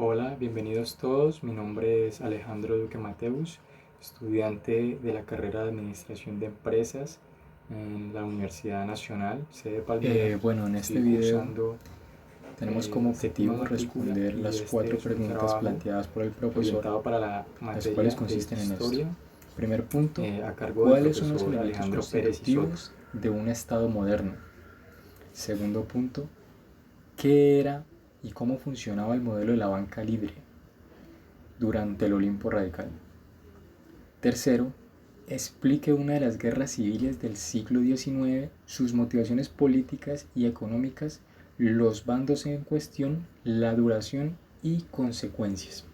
Hola, bienvenidos todos. Mi nombre es Alejandro Duque Mateus, estudiante de la carrera de Administración de Empresas en la Universidad Nacional, sede Palmira. En este Estoy video cursando tenemos como séptima objetivo matrícula responder y las este cuatro es un preguntas trabajo planteadas por el profesor, orientado para la las cuales materia de consisten en esto. Historia Primer punto, a cargo del ¿cuáles son los profesor elementos Alejandro Pérez y Soto. constitutivos de un Estado moderno? Segundo punto, ¿qué era y cómo funcionaba el modelo de la banca libre durante el Olimpo Radical? Tercero, explique una de las guerras civiles del siglo XIX, sus motivaciones políticas y económicas, los bandos en cuestión, la duración y consecuencias.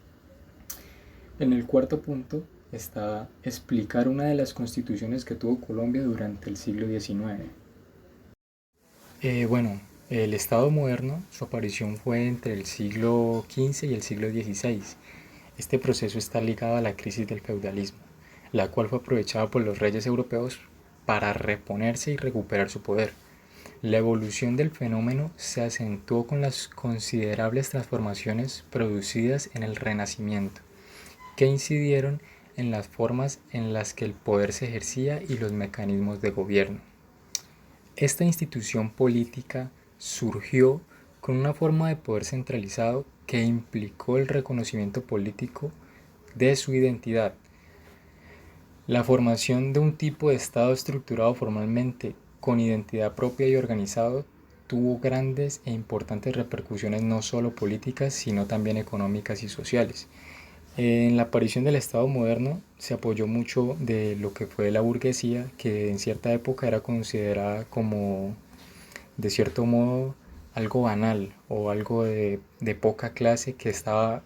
En el cuarto punto está explicar una de las constituciones que tuvo Colombia durante el siglo XIX. El Estado moderno, su aparición fue entre el siglo XV y el siglo XVI. Este proceso está ligado a la crisis del feudalismo, la cual fue aprovechada por los reyes europeos para reponerse y recuperar su poder. La evolución del fenómeno se acentuó con las considerables transformaciones producidas en el Renacimiento, que incidieron en las formas en las que el poder se ejercía y los mecanismos de gobierno. Esta institución política surgió con una forma de poder centralizado que implicó el reconocimiento político de su identidad. La formación de un tipo de Estado estructurado formalmente, con identidad propia y organizado, tuvo grandes e importantes repercusiones no solo políticas, sino también económicas y sociales. En la aparición del Estado moderno se apoyó mucho de lo que fue la burguesía, que en cierta época era considerada como, de cierto modo, algo banal o algo de poca clase que estaba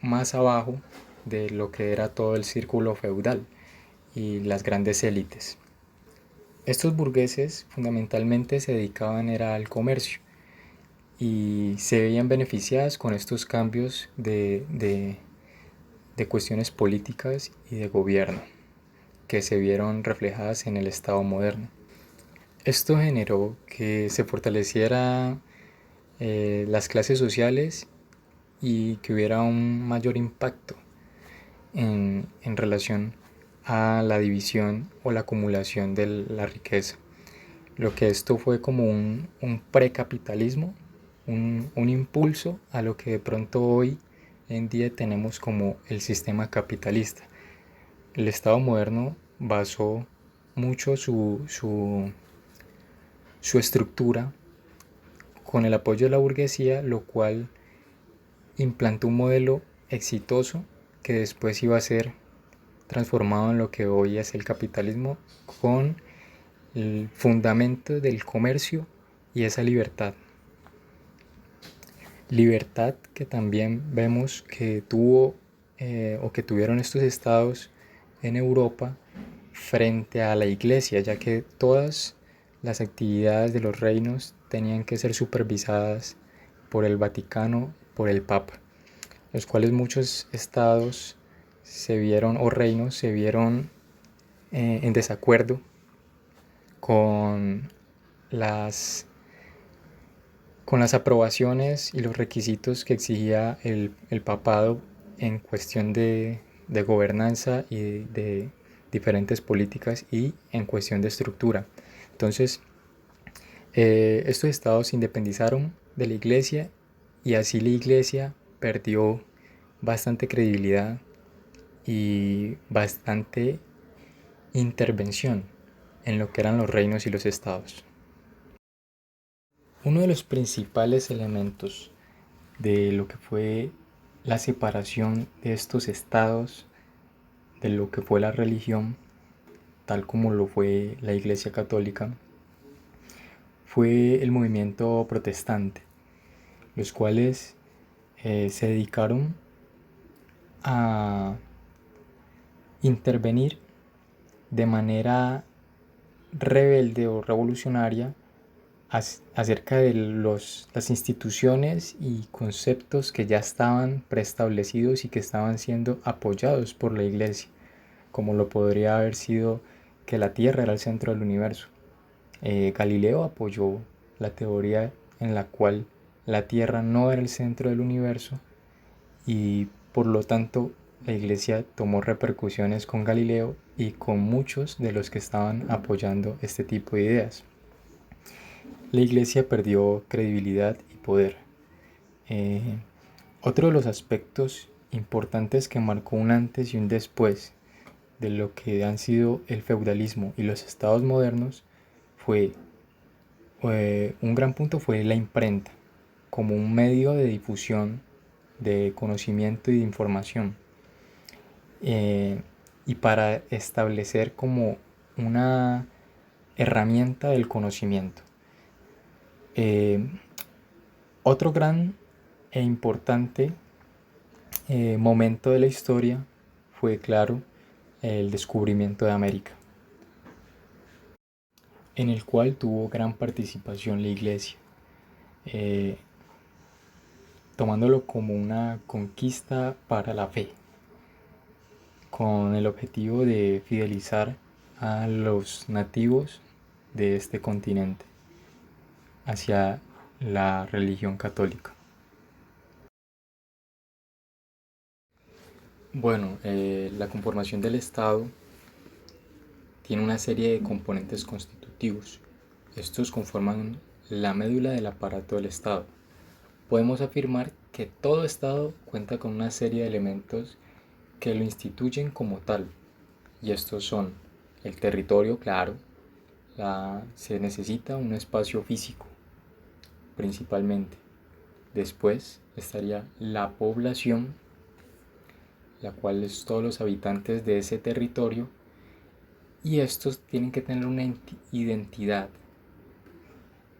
más abajo de lo que era todo el círculo feudal y las grandes élites. Estos burgueses fundamentalmente se dedicaban era al comercio y se veían beneficiadas con estos cambios de cuestiones políticas y de gobierno que se vieron reflejadas en el Estado moderno. Esto generó que se fortaleciera las clases sociales y que hubiera un mayor impacto en relación a la división o la acumulación de la riqueza. Lo que esto fue como un precapitalismo, un impulso a lo que de pronto hoy en día tenemos como el sistema capitalista. El Estado moderno basó mucho su estructura con el apoyo de la burguesía, lo cual implantó un modelo exitoso que después iba a ser transformado en lo que hoy es el capitalismo, con el fundamento del comercio y esa libertad. Libertad que también vemos que tuvo o que tuvieron estos estados en Europa frente a la iglesia, ya que todas las actividades de los reinos tenían que ser supervisadas por el Vaticano, por el Papa, los cuales muchos estados se vieron o reinos se vieron en desacuerdo con las aprobaciones y los requisitos que exigía el papado en cuestión de gobernanza y de diferentes políticas y en cuestión de estructura. Entonces, estos estados se independizaron de la iglesia y así la iglesia perdió bastante credibilidad y bastante intervención en lo que eran los reinos y los estados. Uno de los principales elementos de lo que fue la separación de estos estados, de lo que fue la religión, tal como lo fue la Iglesia Católica, fue el movimiento protestante, los cuales se dedicaron a intervenir de manera rebelde o revolucionaria acerca de las instituciones y conceptos que ya estaban preestablecidos y que estaban siendo apoyados por la iglesia, como lo podría haber sido que la Tierra era el centro del universo. Galileo apoyó la teoría en la cual la Tierra no era el centro del universo y por lo tanto la Iglesia tomó repercusiones con Galileo y con muchos de los que estaban apoyando este tipo de ideas. La Iglesia perdió credibilidad y poder. Otro de los aspectos importantes que marcó un antes y un después de lo que han sido el feudalismo y los estados modernos fue un gran punto fue la imprenta como un medio de difusión de conocimiento y de información, y para establecer como una herramienta del conocimiento. Otro gran e importante momento de la historia fue, claro, el descubrimiento de América, en el cual tuvo gran participación la Iglesia, eh, tomándolo como una conquista para la fe, con el objetivo de fidelizar a los nativos de este continente hacia la religión católica. Bueno, la conformación del Estado tiene una serie de componentes constitutivos. Estos conforman la médula del aparato del Estado. Podemos afirmar que todo Estado cuenta con una serie de elementos que lo instituyen como tal, y estos son el territorio, claro, se necesita un espacio físico principalmente. Después estaría la población, la cual es todos los habitantes de ese territorio, y estos tienen que tener una identidad.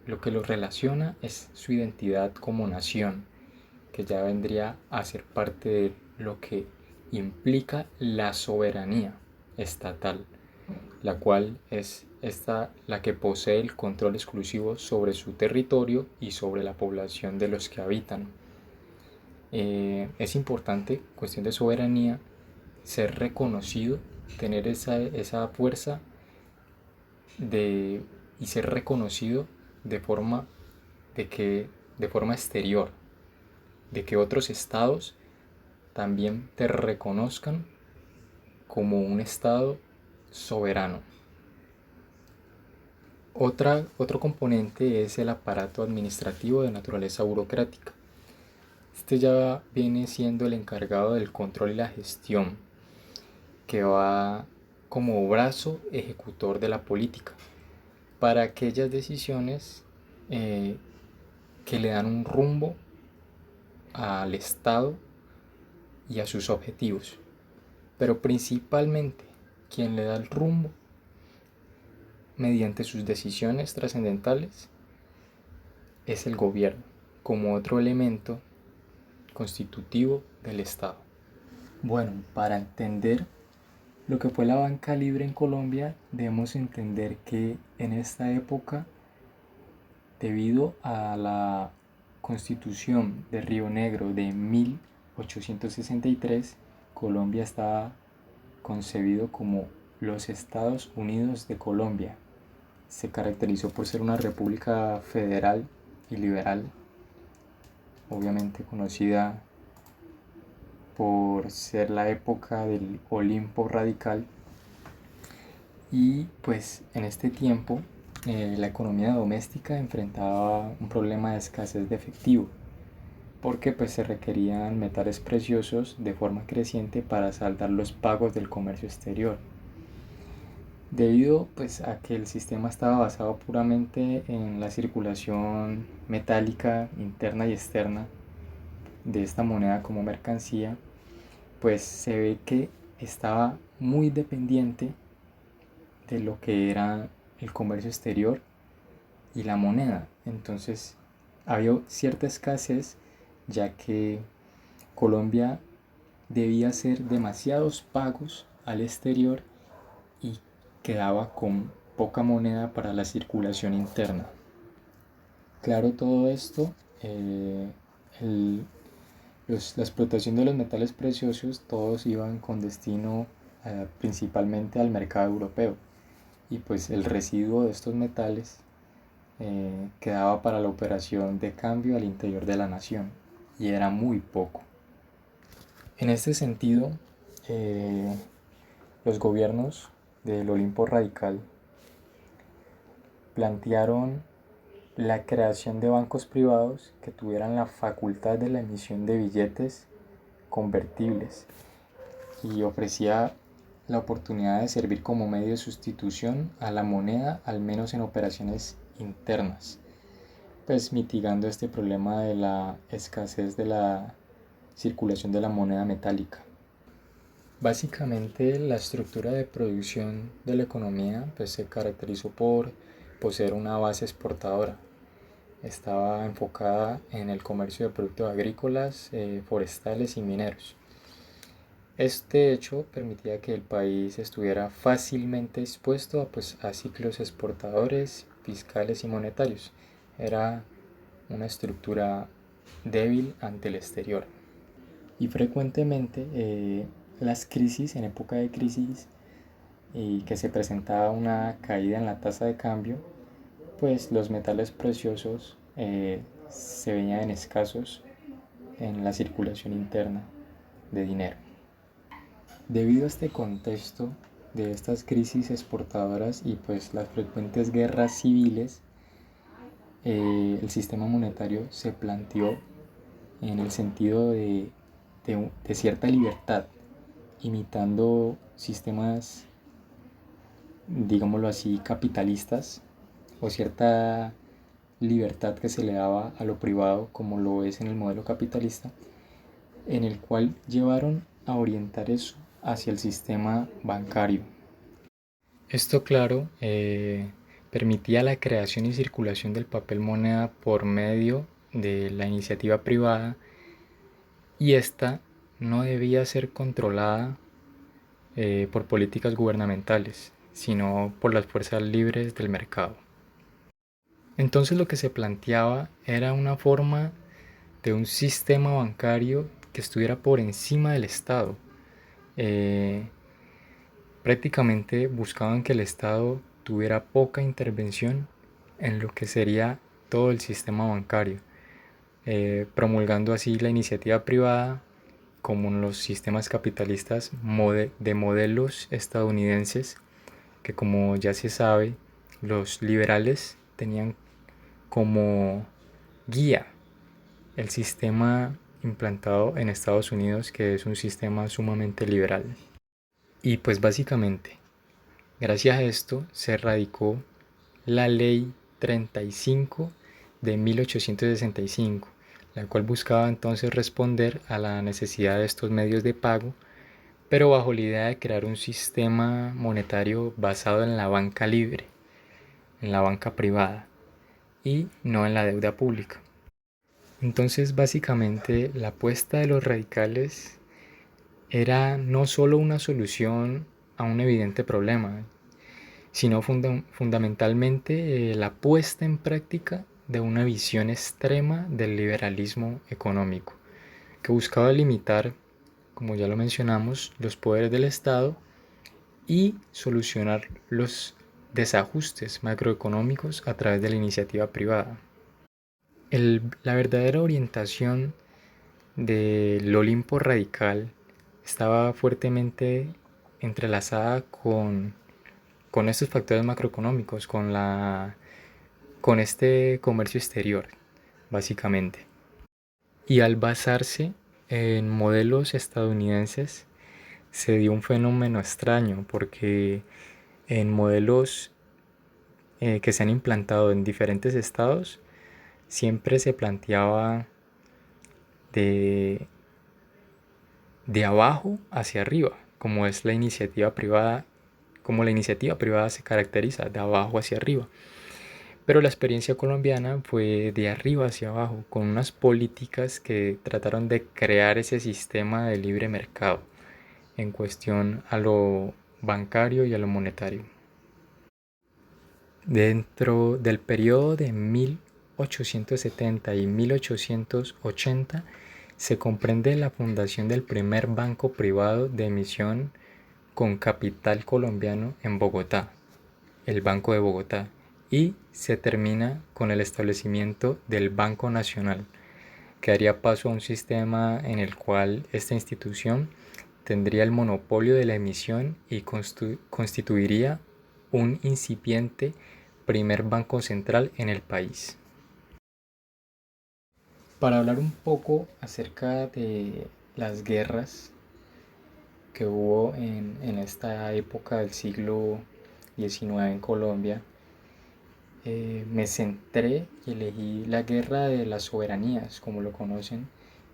Lo que los relaciona es su identidad como nación, que ya vendría a ser parte de lo que implica la soberanía estatal, la cual es esta la que posee el control exclusivo sobre su territorio y sobre la población de los que habitan. Es importante, cuestión de soberanía, ser reconocido, tener esa fuerza y ser reconocido de forma, de forma exterior, de que otros estados también te reconozcan como un estado soberano. Otro componente es el aparato administrativo de naturaleza burocrática. Este ya viene siendo el encargado del control y la gestión, que va como brazo ejecutor de la política para aquellas decisiones que le dan un rumbo al Estado y a sus objetivos. Pero principalmente quien le da el rumbo mediante sus decisiones trascendentales es el gobierno, como otro elemento constitutivo del Estado. Bueno, para entender lo que fue la banca libre en Colombia, debemos entender que en esta época, debido a la Constitución de Río Negro de 1863, Colombia estaba concebido como los Estados Unidos de Colombia. Se caracterizó por ser una república federal y liberal, obviamente conocida por ser la época del Olimpo radical, y pues en este tiempo la economía doméstica enfrentaba un problema de escasez de efectivo, porque pues se requerían metales preciosos de forma creciente para saldar los pagos del comercio exterior. Debido pues a que el sistema estaba basado puramente en la circulación metálica interna y externa de esta moneda como mercancía, pues se ve que estaba muy dependiente de lo que era el comercio exterior y la moneda. Entonces había cierta escasez, ya que Colombia debía hacer demasiados pagos al exterior y quedaba con poca moneda para la circulación interna. Claro, todo esto, la explotación de los metales preciosos, todos iban con destino principalmente al mercado europeo, y pues el residuo de estos metales quedaba para la operación de cambio al interior de la nación, y era muy poco. En este sentido, los gobiernos del Olimpo Radical plantearon la creación de bancos privados que tuvieran la facultad de la emisión de billetes convertibles y ofrecía la oportunidad de servir como medio de sustitución a la moneda, al menos en operaciones internas, pues mitigando este problema de la escasez de la circulación de la moneda metálica. Básicamente la estructura de producción de la economía pues, se caracterizó por poseer una base exportadora. Estaba enfocada en el comercio de productos agrícolas, forestales y mineros. Este hecho permitía que el país estuviera fácilmente expuesto a ciclos exportadores, fiscales y monetarios. Era una estructura débil ante el exterior. Y frecuentemente las crisis, en época de crisis, y que se presentaba una caída en la tasa de cambio, pues los metales preciosos se veían escasos en la circulación interna de dinero. Debido a este contexto de estas crisis exportadoras y pues las frecuentes guerras civiles, el sistema monetario se planteó en el sentido de cierta libertad, imitando sistemas, digámoslo así, capitalistas, o cierta libertad que se le daba a lo privado, como lo es en el modelo capitalista, en el cual llevaron a orientar eso hacia el sistema bancario. Esto, claro, permitía la creación y circulación del papel moneda por medio de la iniciativa privada, y esta no debía ser controlada por políticas gubernamentales, sino por las fuerzas libres del mercado. Entonces lo que se planteaba era una forma de un sistema bancario que estuviera por encima del Estado. Prácticamente buscaban que el Estado tuviera poca intervención en lo que sería todo el sistema bancario, promulgando así la iniciativa privada como en los sistemas capitalistas de modelos estadounidenses, que como ya se sabe, los liberales tenían como guía el sistema implantado en Estados Unidos, que es un sistema sumamente liberal. Y pues básicamente, gracias a esto se radicó la Ley 35 de 1865, la cual buscaba entonces responder a la necesidad de estos medios de pago, pero bajo la idea de crear un sistema monetario basado en la banca libre, en la banca privada y no en la deuda pública. Entonces básicamente la apuesta de los radicales era no solo una solución a un evidente problema, sino fundamentalmente la puesta en práctica de una visión extrema del liberalismo económico, que buscaba limitar, como ya lo mencionamos, los poderes del Estado y solucionar los desajustes macroeconómicos a través de la iniciativa privada. La verdadera orientación del Olimpo radical estaba fuertemente entrelazada con estos factores macroeconómicos, con este comercio exterior, básicamente. Y al basarse en modelos estadounidenses, se dio un fenómeno extraño, porque en modelos que se han implantado en diferentes estados, siempre se planteaba de abajo hacia arriba, como es la iniciativa privada, como la iniciativa privada se caracteriza, de abajo hacia arriba. Pero la experiencia colombiana fue de arriba hacia abajo, con unas políticas que trataron de crear ese sistema de libre mercado en cuestión a lo bancario y a lo monetario. Dentro del periodo de 1870 y 1880 se comprende la fundación del primer banco privado de emisión con capital colombiano en Bogotá, el Banco de Bogotá, y se termina con el establecimiento del Banco Nacional, que daría paso a un sistema en el cual esta institución tendría el monopolio de la emisión y constituiría un incipiente primer banco central en el país. Para hablar un poco acerca de las guerras que hubo en esta época del siglo XIX en Colombia, me centré y elegí la guerra de las soberanías, como lo conocen,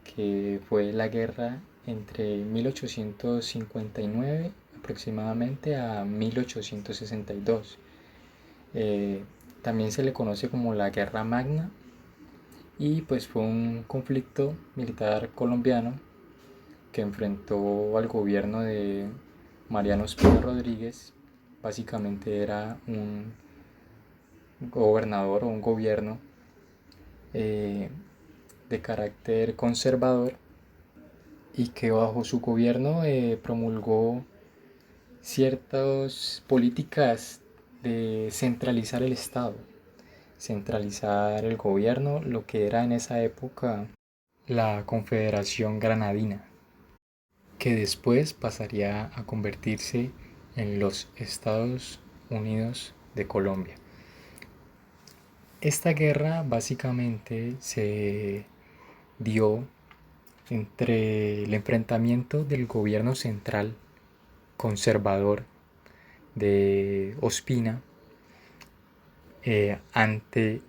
que fue la guerra entre 1859 aproximadamente a 1862. También se le conoce como la Guerra Magna y pues fue un conflicto militar colombiano que enfrentó al gobierno de Mariano Espina Rodríguez. Básicamente era un gobernador o un gobierno de carácter conservador y que bajo su gobierno promulgó ciertas políticas de centralizar el Estado, centralizar el gobierno, lo que era en esa época la Confederación Granadina, que después pasaría a convertirse en los Estados Unidos de Colombia. Esta guerra básicamente se dio entre el enfrentamiento del gobierno central conservador de Ospina ante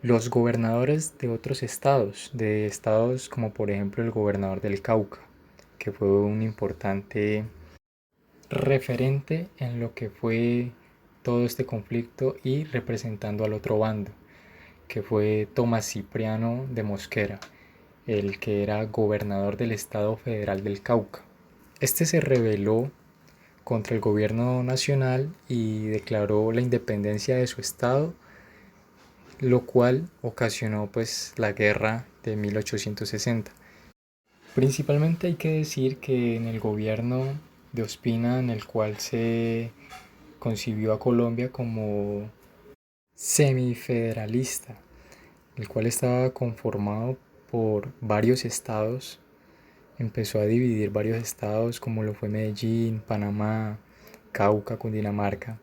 los gobernadores de otros estados, de estados como por ejemplo el gobernador del Cauca, que fue un importante referente en lo que fue todo este conflicto y representando al otro bando, que fue Tomás Cipriano de Mosquera, el que era gobernador del Estado Federal del Cauca. Este se rebeló contra el gobierno nacional y declaró la independencia de su estado, lo cual ocasionó pues la guerra de 1860. Principalmente hay que decir que en el gobierno de Ospina, en el cual se concibió a Colombia como semifederalista, el cual estaba conformado por varios estados, empezó a dividir varios estados como lo fue Medellín, Panamá, Cauca, Cundinamarca,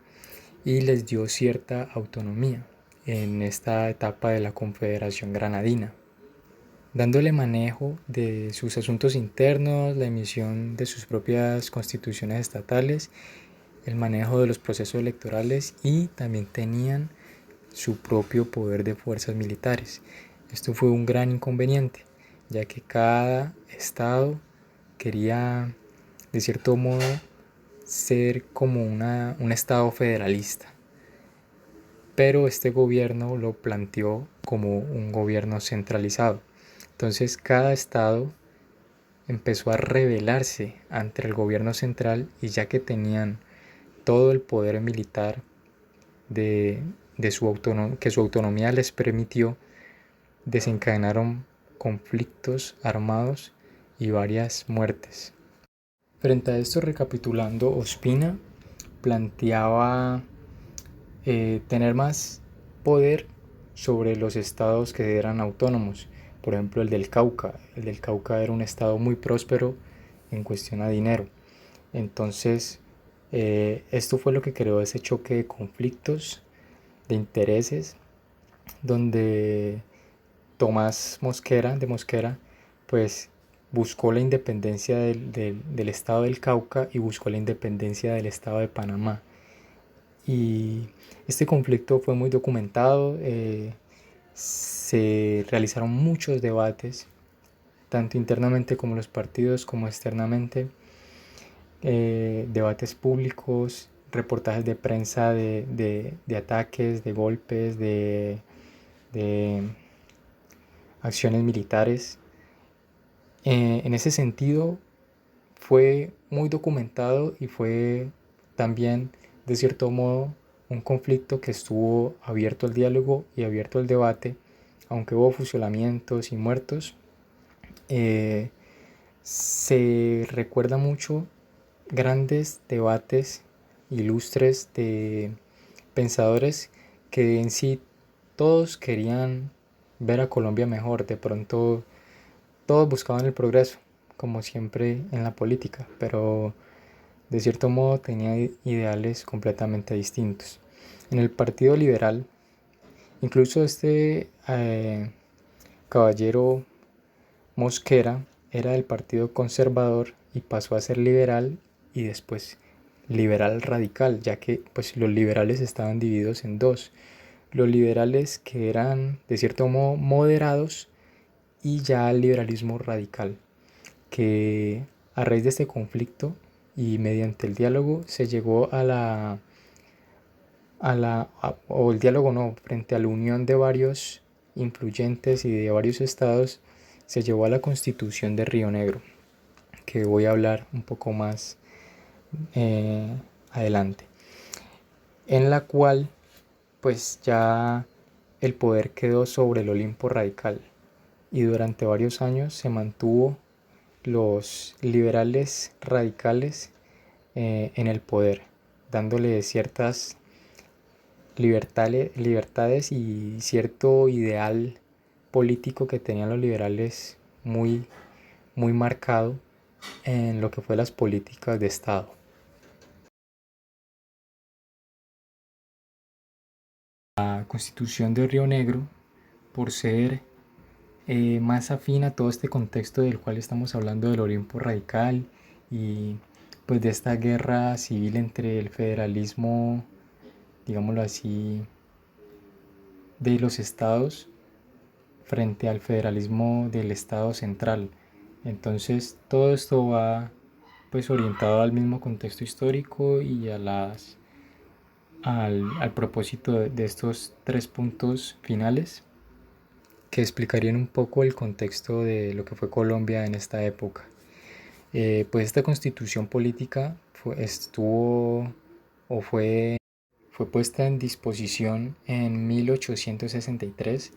y les dio cierta autonomía en esta etapa de la Confederación Granadina, dándole manejo de sus asuntos internos, la emisión de sus propias constituciones estatales, el manejo de los procesos electorales y también tenían su propio poder de fuerzas militares. Esto fue un gran inconveniente, ya que cada estado quería de cierto modo ser como un estado federalista, pero este gobierno lo planteó como un gobierno centralizado. Entonces cada estado empezó a rebelarse ante el gobierno central y ya que tenían todo el poder militar que su autonomía les permitió, desencadenaron conflictos armados y varias muertes. Frente a esto, recapitulando, Ospina planteaba tener más poder sobre los estados que eran autónomos. Por ejemplo, el del Cauca. El del Cauca era un estado muy próspero en cuestión a dinero. Entonces, esto fue lo que creó ese choque de conflictos, de intereses, donde Tomás Mosquera, de Mosquera, pues buscó la independencia del estado del Cauca y buscó la independencia del estado de Panamá. Y este conflicto fue muy documentado, se realizaron muchos debates, tanto internamente como los partidos, como externamente, debates públicos, reportajes de prensa de ataques, de golpes, de acciones militares. En ese sentido fue muy documentado y fue también de cierto modo un conflicto que estuvo abierto al diálogo y abierto al debate, aunque hubo fusilamientos y muertos. Se recuerda mucho grandes debates ilustres de pensadores que en sí todos querían ver a Colombia mejor. De pronto todos buscaban el progreso, como siempre en la política, pero de cierto modo tenía ideales completamente distintos. En el Partido Liberal, incluso caballero Mosquera era del Partido Conservador y pasó a ser liberal y después liberal radical, ya que pues los liberales estaban divididos en dos: los liberales que eran de cierto modo moderados y ya el liberalismo radical, que a raíz de este conflicto y mediante el diálogo se llegó o el diálogo no, frente a la unión de varios influyentes y de varios estados, se llevó a la Constitución de Río Negro, que voy a hablar un poco más eh, adelante, en la cual pues ya el poder quedó sobre el Olimpo radical y durante varios años se mantuvo los liberales radicales en el poder, dándole ciertas libertades y cierto ideal político que tenían los liberales muy, muy marcado en lo que fue las políticas de Estado. La Constitución de Río Negro, por ser más afín a todo este contexto del cual estamos hablando del Olimpo radical y pues de esta guerra civil entre el federalismo, digámoslo así, de los estados frente al federalismo del estado central. Entonces todo esto va pues orientado al mismo contexto histórico y al propósito de estos tres puntos finales que explicarían un poco el contexto de lo que fue Colombia en esta época. Pues esta constitución política fue puesta en disposición en 1863,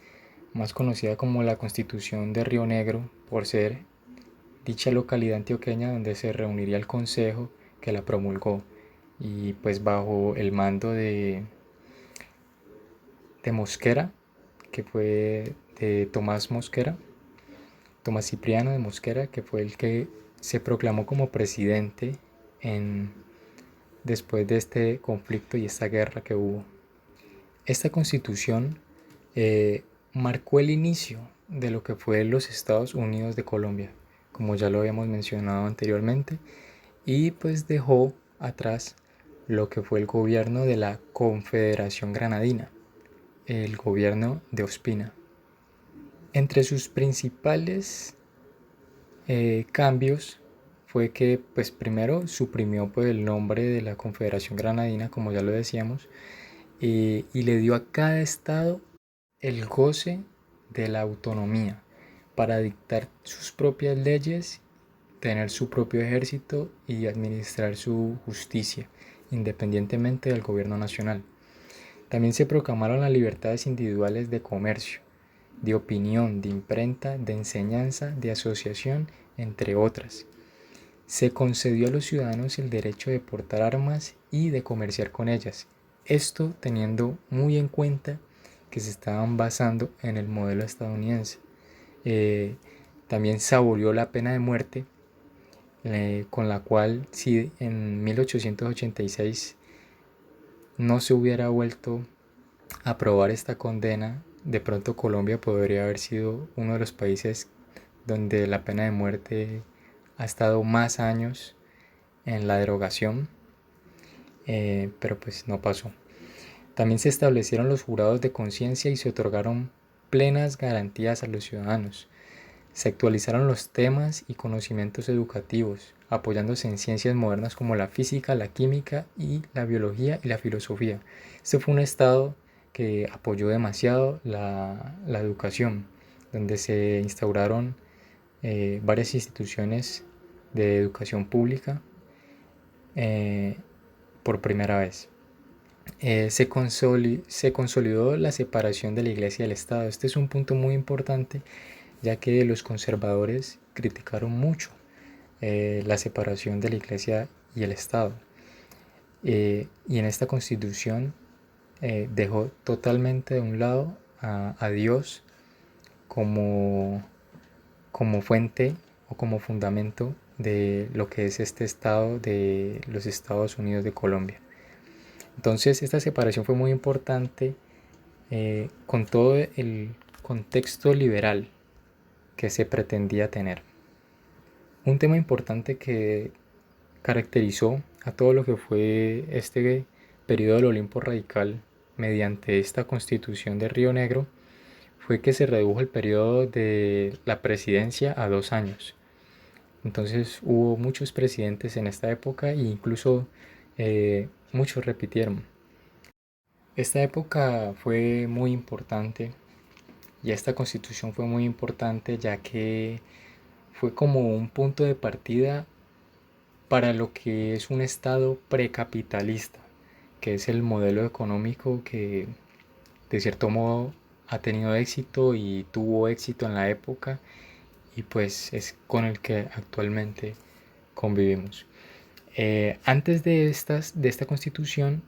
más conocida como la Constitución de Río Negro, por ser dicha localidad antioqueña donde se reuniría el consejo que la promulgó, y pues bajo el mando de Mosquera, que fue de Tomás Cipriano de Mosquera, que fue el que se proclamó como presidente después de este conflicto y esta guerra que hubo. Esta constitución marcó el inicio de lo que fue los Estados Unidos de Colombia, como ya lo habíamos mencionado anteriormente, y pues dejó atrás lo que fue el gobierno de la Confederación Granadina, el gobierno de Ospina. Entre sus principales cambios fue que pues primero suprimió pues el nombre de la Confederación Granadina, como ya lo decíamos, y le dio a cada estado el goce de la autonomía para dictar sus propias leyes, tener su propio ejército y administrar su justicia, independientemente del gobierno nacional. También se proclamaron las libertades individuales de comercio, de opinión, de imprenta, de enseñanza, de asociación, entre otras. Se concedió a los ciudadanos el derecho de portar armas y de comerciar con ellas, esto teniendo muy en cuenta que se estaban basando en el modelo estadounidense. También se abolió la pena de muerte, con la cual si en 1886 no se hubiera vuelto a aprobar esta condena, de pronto Colombia podría haber sido uno de los países donde la pena de muerte ha estado más años en la derogación, pero pues no pasó. También se establecieron los jurados de conciencia y se otorgaron plenas garantías a los ciudadanos. Se actualizaron los temas y conocimientos educativos, apoyándose en ciencias modernas como la física, la química y la biología y la filosofía. Este fue un estado que apoyó demasiado la educación, donde se instauraron varias instituciones de educación pública por primera vez. Se consolidó la separación de la iglesia y el Estado. Este es un punto muy importante, ya que los conservadores criticaron mucho la separación de la iglesia y el Estado. Y en esta constitución dejó totalmente de un lado a Dios como, como fuente o como fundamento de lo que es este estado de los Estados Unidos de Colombia. Entonces esta separación fue muy importante con todo el contexto liberal que se pretendía tener. Un tema importante que caracterizó a todo lo que fue este periodo del Olimpo Radical mediante esta constitución de Río Negro fue que se redujo el periodo de la presidencia a 2 años. Entonces hubo muchos presidentes en esta época e incluso muchos repitieron. Esta época fue muy importante y esta constitución fue muy importante ya que fue como un punto de partida para lo que es un estado precapitalista, que es el modelo económico que de cierto modo ha tenido éxito y tuvo éxito en la época y pues es con el que actualmente convivimos. Antes de esta constitución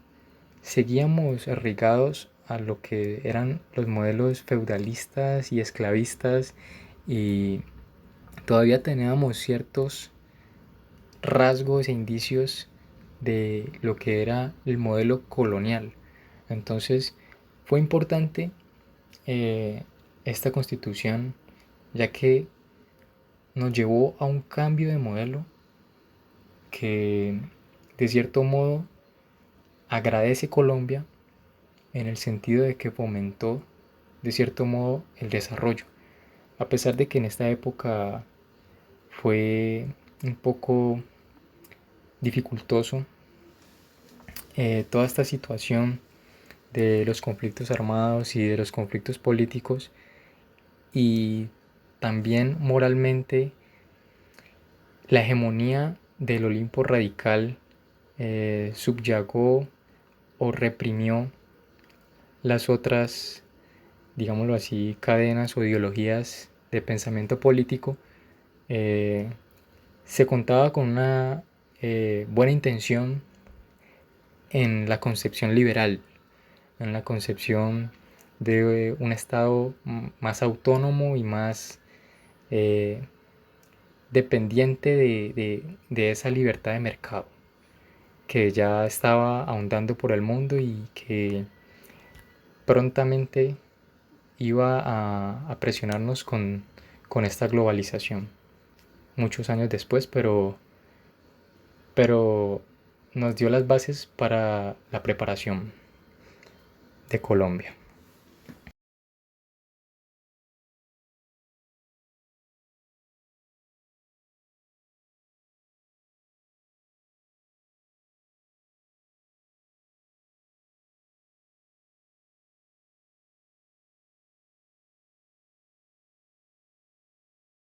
seguíamos arraigados a lo que eran los modelos feudalistas y esclavistas y todavía teníamos ciertos rasgos e indicios de lo que era el modelo colonial. Entonces fue importante esta constitución ya que nos llevó a un cambio de modelo que de cierto modo agradece Colombia en el sentido de que fomentó de cierto modo el desarrollo. A pesar de que en esta época fue un poco dificultoso toda esta situación de los conflictos armados y de los conflictos políticos y también moralmente la hegemonía del Olimpo radical subyugó o reprimió las otras, digámoslo así, cadenas o ideologías de pensamiento político. Se contaba con una buena intención en la concepción liberal, en la concepción de un Estado más autónomo y más dependiente de esa libertad de mercado que ya estaba ahondando por el mundo y que prontamente iba a presionarnos con esta globalización. Muchos años después, pero nos dio las bases para la preparación de Colombia.